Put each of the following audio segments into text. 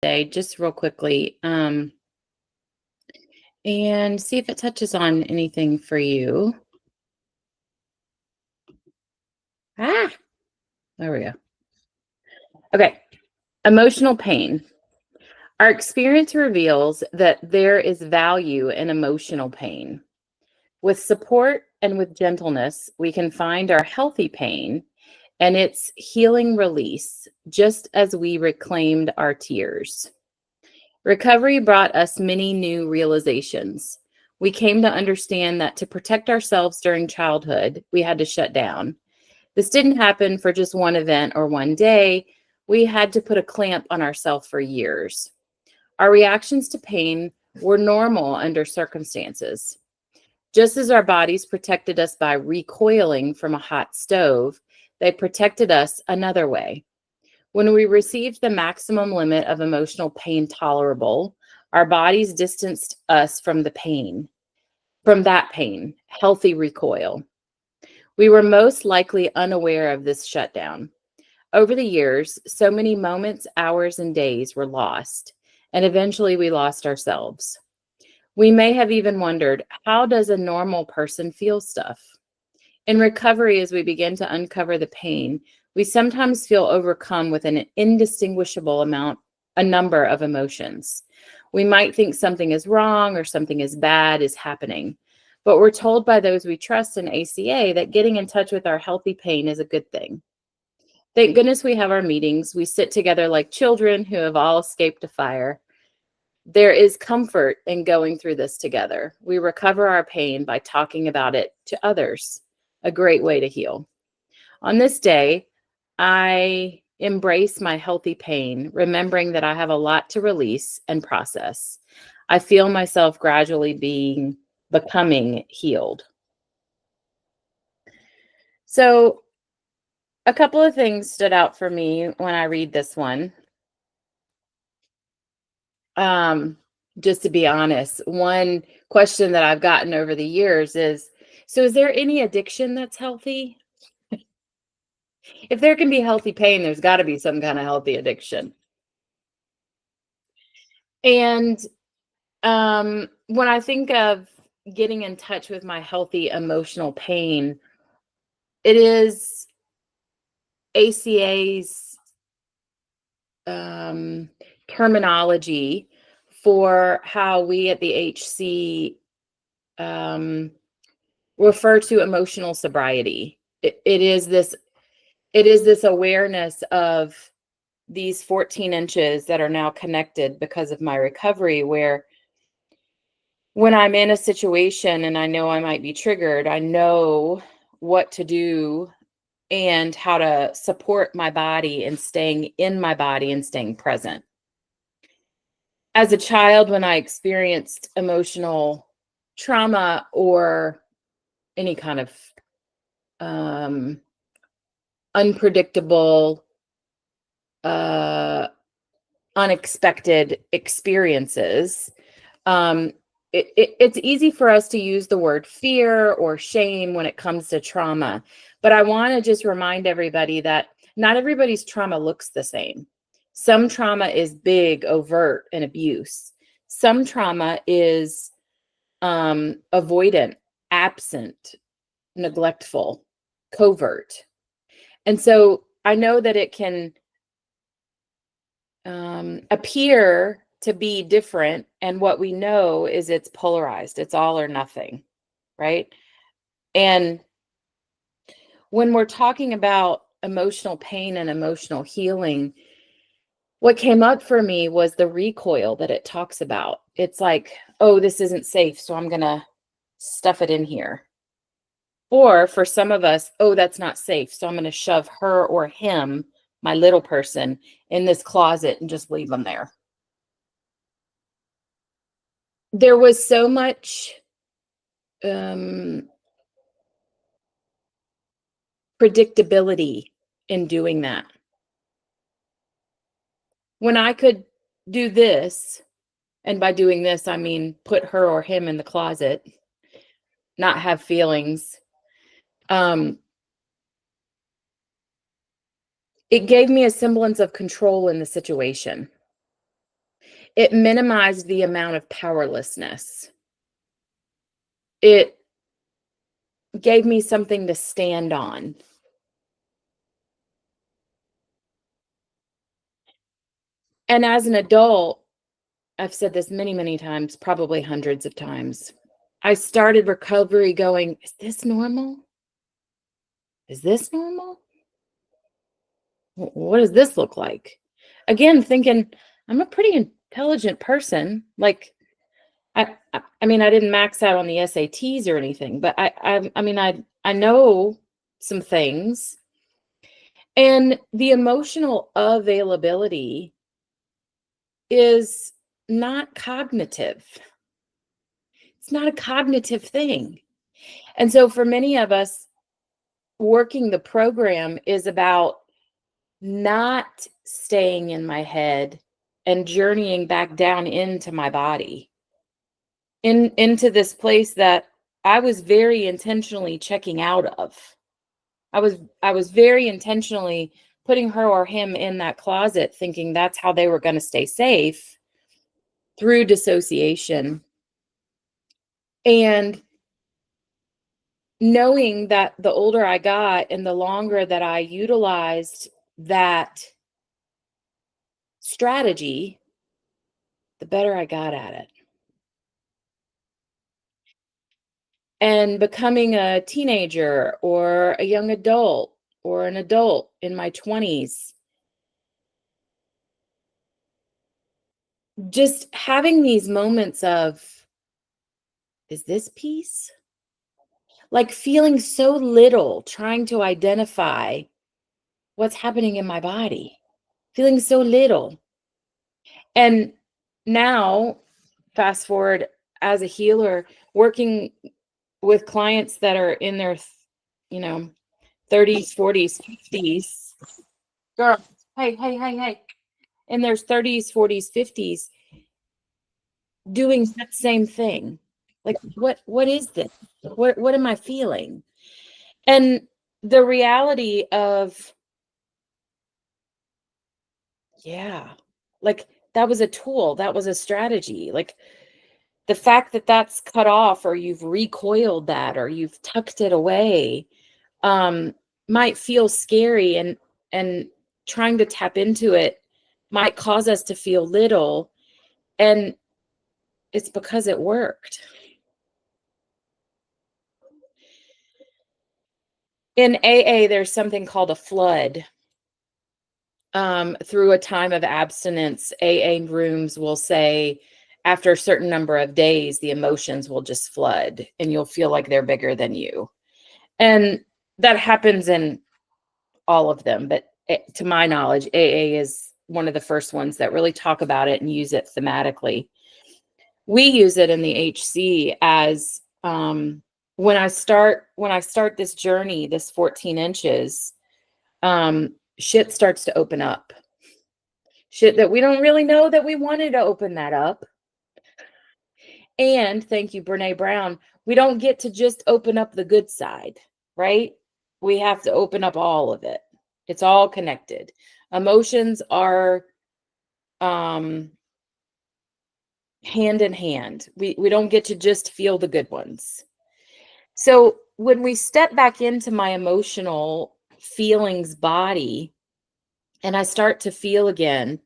today, just real quickly, and see if it touches on anything for you. Ah, there we go. Okay, emotional pain. Our experience reveals that there is value in emotional pain. With support and with gentleness, we can find our healthy pain and its healing release, just as we reclaimed our tears. Recovery brought us many new realizations. We came to understand that to protect ourselves during childhood, we had to shut down. This didn't happen for just one event or one day. We had to put a clamp on ourselves for years. Our reactions to pain were normal under circumstances. Just as our bodies protected us by recoiling from a hot stove, they protected us another way. When we received the maximum limit of emotional pain tolerable, our bodies distanced us from the pain, from that pain, healthy recoil. We were most likely unaware of this shutdown. Over the years, so many moments, hours, and days were lost, and eventually we lost ourselves. We may have even wondered, how does a normal person feel stuff? In recovery, as we begin to uncover the pain, we sometimes feel overcome with an indistinguishable a number of emotions. We might think something is wrong or something is bad is happening, but we're told by those we trust in ACA that getting in touch with our healthy pain is a good thing. Thank goodness we have our meetings. We sit together like children who have all escaped a fire. There is comfort in going through this together. We recover our pain by talking about it to others, a great way to heal. On this day, I embrace my healthy pain, remembering that I have a lot to release and process. I feel myself gradually becoming healed. So, a couple of things stood out for me when I read this one. Just to be honest, one question that I've gotten over the years is, so is there any addiction that's healthy? If there can be healthy pain, there's got to be some kind of healthy addiction. And when I think of getting in touch with my healthy emotional pain, it is ACA's terminology for how we at the HC refer to emotional sobriety. It is this awareness of these 14 inches that are now connected because of my recovery, where when I'm in a situation and I know I might be triggered, I know what to do and how to support my body and staying in my body and staying present. As a child, when I experienced emotional trauma or any kind of unpredictable, unexpected experiences, it's easy for us to use the word fear or shame when it comes to trauma. But I want to just remind everybody that not everybody's trauma looks the same. Some trauma is big, overt, and abuse. Some trauma is avoidant, absent, neglectful, covert. And so I know that it can appear to be different. And what we know is it's polarized. It's all or nothing, right? And when we're talking about emotional pain and emotional healing, what came up for me was the recoil that it talks about. It's like, oh, this isn't safe, so I'm going to stuff it in here. Or for some of us, oh, that's not safe, so I'm going to shove her or him, my little person, in this closet and just leave them there. There was so much predictability in doing that. When I could do this, and by doing this, I mean put her or him in the closet, not have feelings, it gave me a semblance of control in the situation. It minimized the amount of powerlessness. It gave me something to stand on. And as an adult, I've said this many, many times, probably hundreds of times. I started recovery going, is this normal? Is this normal? What does this look like? Again, thinking I'm a pretty intelligent person. Like I mean, I didn't max out on the SATs or anything, but I mean, I know some things. And the emotional availability is not cognitive. It's not a cognitive thing. And so for many of us, working the program is about not staying in my head and journeying back down into my body, into this place that I was very intentionally checking out of. I was very intentionally putting her or him in that closet, thinking that's how they were going to stay safe through dissociation. And knowing that the older I got and the longer that I utilized that strategy, the better I got at it. And becoming a teenager or a young adult or an adult in my 20s, just having these moments of, is this peace? Like feeling so little, trying to identify what's happening in my body, feeling so little. And now, fast forward as a healer, working with clients that are in their, 30s, 40s, 50s. Girl, hey. In their 30s, 40s, 50s, doing that same thing. Like, what is this? What am I feeling? And the reality of, yeah, like that was a tool, that was a strategy. Like the fact that that's cut off or you've recoiled that or you've tucked it away might feel scary, and trying to tap into it might cause us to feel little, and it's because it worked. In AA, there's something called a flood. Through a time of abstinence, AA rooms will say after a certain number of days, the emotions will just flood and you'll feel like they're bigger than you. And that happens in all of them. But to my knowledge, AA is one of the first ones that really talk about it and use it thematically. We use it in the HC as when I start this journey, this 14 inches, shit starts to open up. Shit that we don't really know that we wanted to open that up. And thank you, Brene Brown, we don't get to just open up the good side, right? We have to open up all of it. It's all connected. Emotions are hand in hand. We don't get to just feel the good ones. So when we step back into my emotional feelings body and I start to feel again,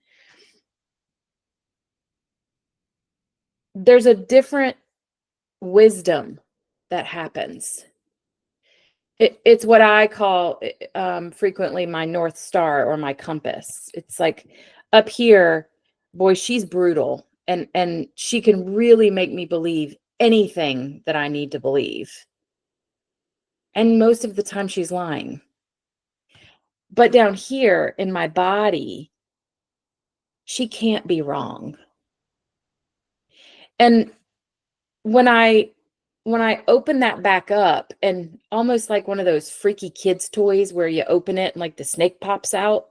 there's a different wisdom that happens. It's what I call frequently my North Star or my compass. It's like up here, boy, she's brutal and she can really make me believe anything that I need to believe. And most of the time she's lying. But down here in my body, she can't be wrong. And when I open that back up, and almost like one of those freaky kids toys where you open it and like the snake pops out,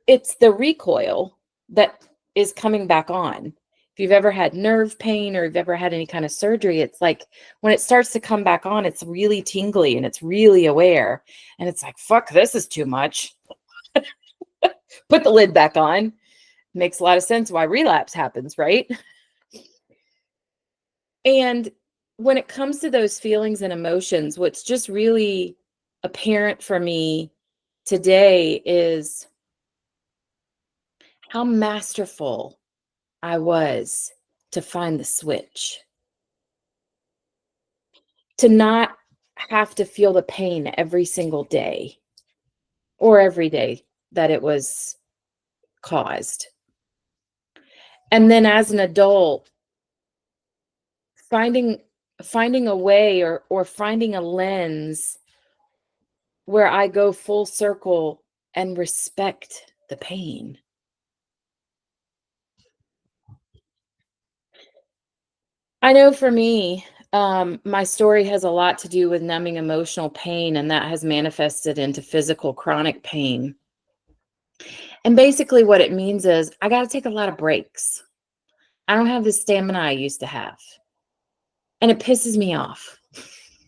it's the recoil that is coming back on. If you've ever had nerve pain or you've ever had any kind of surgery, it's like when it starts to come back on, it's really tingly and it's really aware. And it's like, fuck, this is too much. Put the lid back on. Makes a lot of sense why relapse happens, right? And when it comes to those feelings and emotions, what's just really apparent for me today is how masterful I was to find the switch, to not have to feel the pain every single day or every day that it was caused. And then as an adult, finding finding a way or finding a lens where I go full circle and respect the pain. I know for me, my story has a lot to do with numbing emotional pain, and that has manifested into physical chronic pain. And basically, what it means is I got to take a lot of breaks. I don't have the stamina I used to have, and it pisses me off.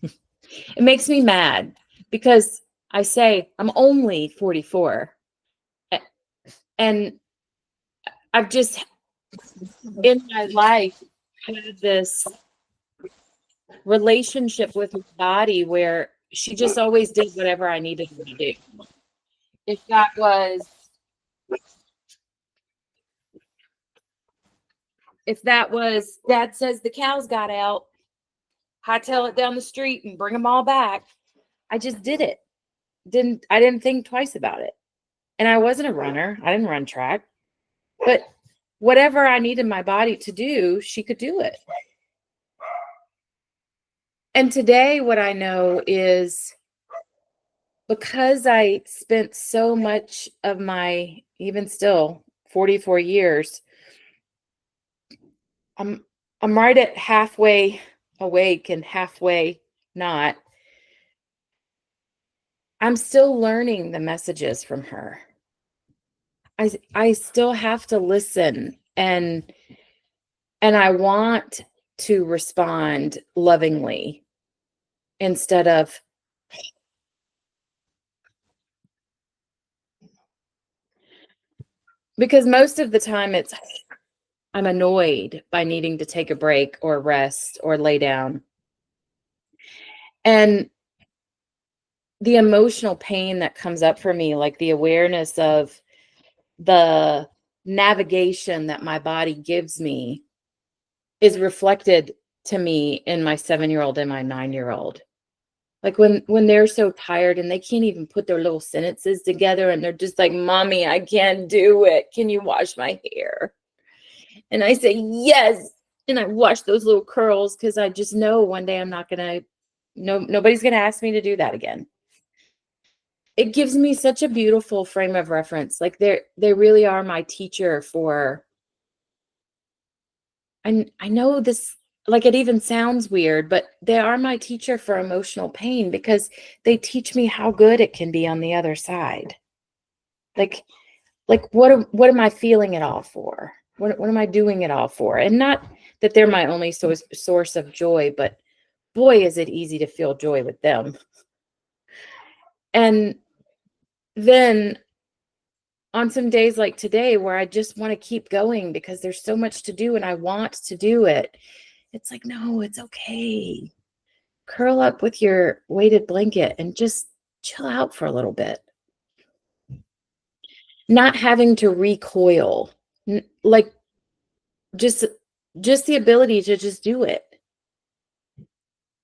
It makes me mad because I say I'm only 44, and I've just in my life had this relationship with my body where she just always did whatever I needed her to do. If that was dad says the cows got out, hightail it down the street and bring them all back. I just did it. I didn't think twice about it. And I wasn't a runner. I didn't run track. But whatever I needed my body to do, she could do it. And today what I know is because I spent so much of my, even still 44 years, I'm I'm right at halfway awake and halfway not. I'm still learning the messages from her. I still have to listen, and I want to respond lovingly instead of, because most of the time it's I'm annoyed by needing to take a break or rest or lay down. And the emotional pain that comes up for me, like the awareness of the navigation that my body gives me, is reflected to me in my 7-year-old and my 9-year-old. Like when they're so tired and they can't even put their little sentences together and they're just like, "Mommy, I can't do it. Can you wash my hair?" And I say, "Yes." And I wash those little curls because I just know one day I'm not gonna, no, nobody's gonna ask me to do that again. It gives me such a beautiful frame of reference. Like they really are my teacher for, and I know this, like it even sounds weird, but they are my teacher for emotional pain because they teach me how good it can be on the other side. Like what am I feeling it all for? What am I doing it all for? And not that they're my only source of joy, but boy is it easy to feel joy with them. And then on some days like today where I just want to keep going because there's so much to do and I want to do it, it's like, no, it's okay. Curl up with your weighted blanket and just chill out for a little bit. Not having to recoil, like just just the ability to just do it.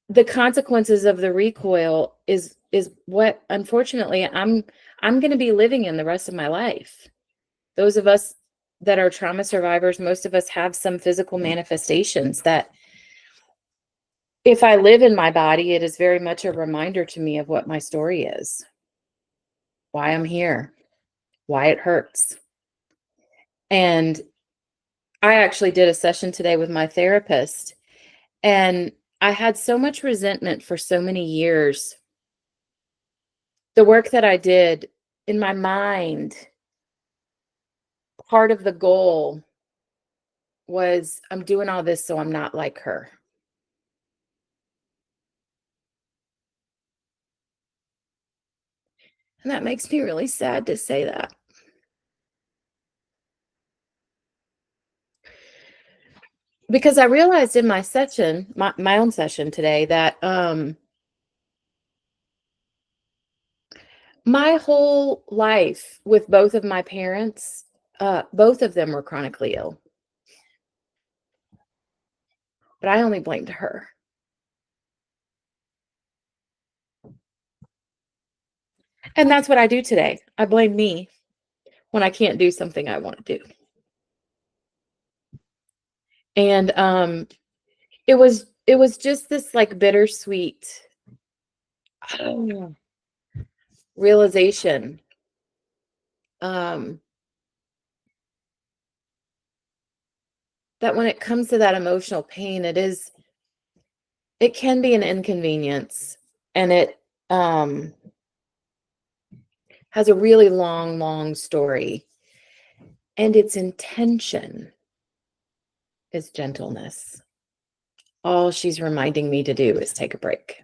The consequences of the recoil is what unfortunately I'm going to be living in the rest of my life. Those of us that are trauma survivors, most of us have some physical manifestations that if I live in my body, it is very much a reminder to me of what my story is, why I'm here, why it hurts. And I actually did a session today with my therapist, and I had so much resentment for so many years. The work that I did in my mind, part of the goal was I'm doing all this so I'm not like her. And that makes me really sad to say that. Because I realized in my session, my own session today, that my whole life with both of my parents, both of them were chronically ill, but I only blamed her. And that's what I do today. I blame me when I can't do something I want to do. And it was just this like bittersweet realization, um that when it comes to that emotional pain, it can be an inconvenience, and it has a really long story, and its intention is gentleness. All she's reminding me to do is take a break.